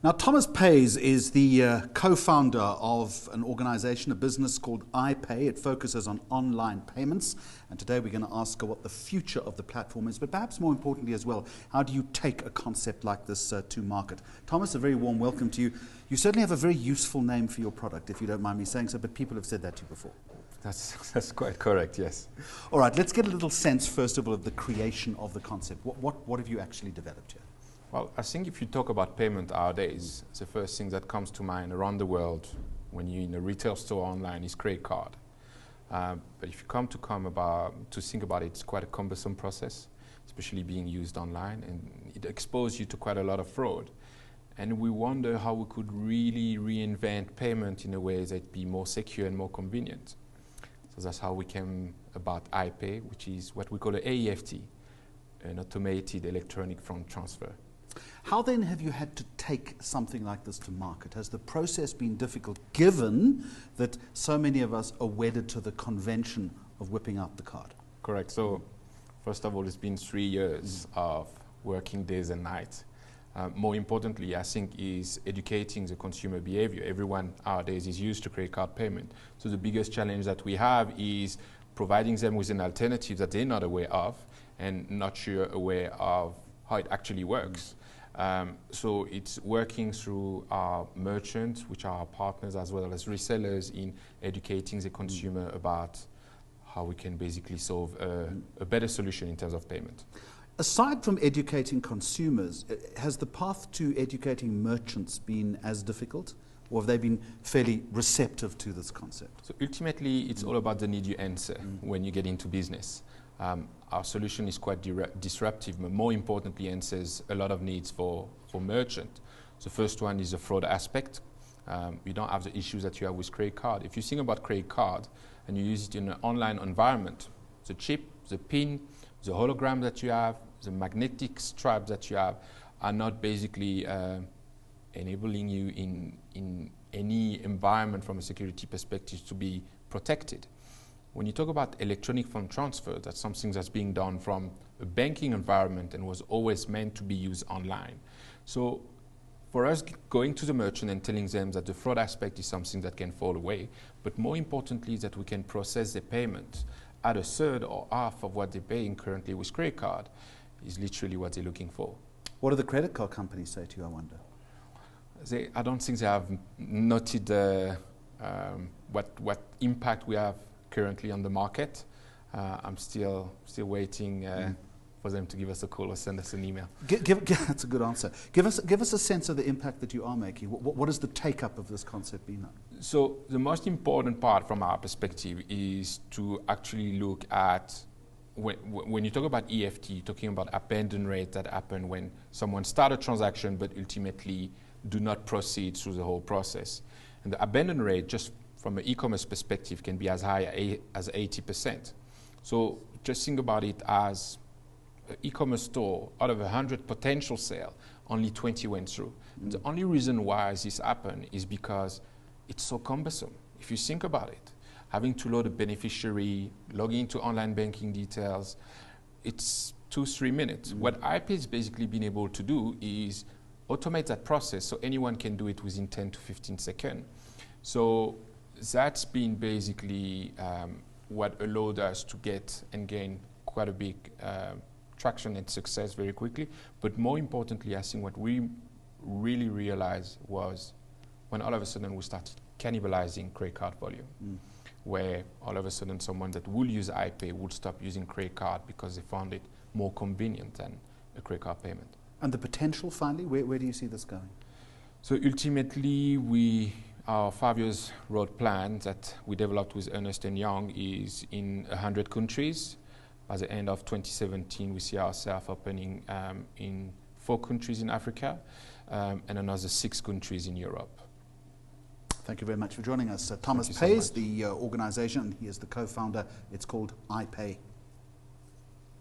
Now, Thomas Pays is the co-founder of an organization, a business called iPay. It focuses on online payments. And today we're going to ask her what the future of the platform is, but perhaps more importantly as well, how do you take a concept like this to market? Thomas, a very warm welcome to you. You certainly have a very useful name for your product, if you don't mind me saying so, but people have said that to you before. That's quite correct, yes. All right, let's get a little sense, first of all, of the creation of the concept. What have you actually developed here? Well, I think if you talk about payment nowadays, the first thing that comes to mind around the world when you're in a retail store online is credit card. But if you come to think about it, it's quite a cumbersome process, especially being used online, and it exposes you to quite a lot of fraud. And we wonder how we could really reinvent payment in a way that be more secure and more convenient. So that's how we came about iPay, which is what we call an AEFT, an automated electronic fund transfer. How then have you had to take something like this to market? Has the process been difficult, given that so many of us are wedded to the convention of whipping out the card? Correct. So, first of all, it's been 3 years of working days and nights. More importantly, I think, is educating the consumer behavior. Everyone nowadays is used to credit card payment. So the biggest challenge that we have is providing them with an alternative that they're not aware of and not sure aware of how it actually works. So it's working through our merchants, which are our partners, as well as resellers, in educating the consumer about how we can basically solve a better solution in terms of payment. Aside from educating consumers, has the path to educating merchants been as difficult, or have they been fairly receptive to this concept? So ultimately, it's all about the need you answer when you get into business. Our solution is quite disruptive, but more importantly answers a lot of needs for merchant. The first one is the fraud aspect. You don't have the issues that you have with credit card. If you think about credit card and you use it in an online environment, the chip, the pin, the hologram that you have, the magnetic stripe that you have are not basically enabling you in any environment from a security perspective to be protected. When you talk about electronic fund transfer, that's something that's being done from a banking environment and was always meant to be used online. So for us, going to the merchant and telling them that the fraud aspect is something that can fall away, but more importantly that we can process the payment at a third or half of what they're paying currently with credit card is literally what they're looking for. What do the credit card companies say to you, I wonder? I don't think they have noted what impact we have currently on the market. I'm still waiting for them to give us a call or send us an email. That's a good answer. Give us a sense of the impact that you are making. What has the take-up of this concept been like? So the most important part from our perspective is to actually look at when you talk about EFT, you're talking about abandon rate that happen when someone starts a transaction but ultimately do not proceed through the whole process. And the abandon rate, just from an e-commerce perspective, can be as high as 80%. So just think about it as an e-commerce store, out of 100 potential sales, only 20 went through. And the only reason why this happened is because it's so cumbersome. If you think about it, having to load a beneficiary, logging into online banking details, it's 2-3 minutes. What iPay has basically been able to do is automate that process so anyone can do it within 10 to 15 seconds. So that's been basically what allowed us to get and gain quite a big traction and success very quickly. But more importantly, I think what we really realized was when all of a sudden we started cannibalizing credit card volume, where all of a sudden someone that will use iPay would stop using credit card because they found it more convenient than a credit card payment. And the potential, finally, where do you see this going? So ultimately, our 5 years road plan that we developed with Ernst & Young is in 100 countries. By the end of 2017, we see ourselves opening in 4 countries in Africa and another 6 countries in Europe. Thank you very much for joining us. Thomas Pays, the organization, and he is the co-founder. It's called iPay.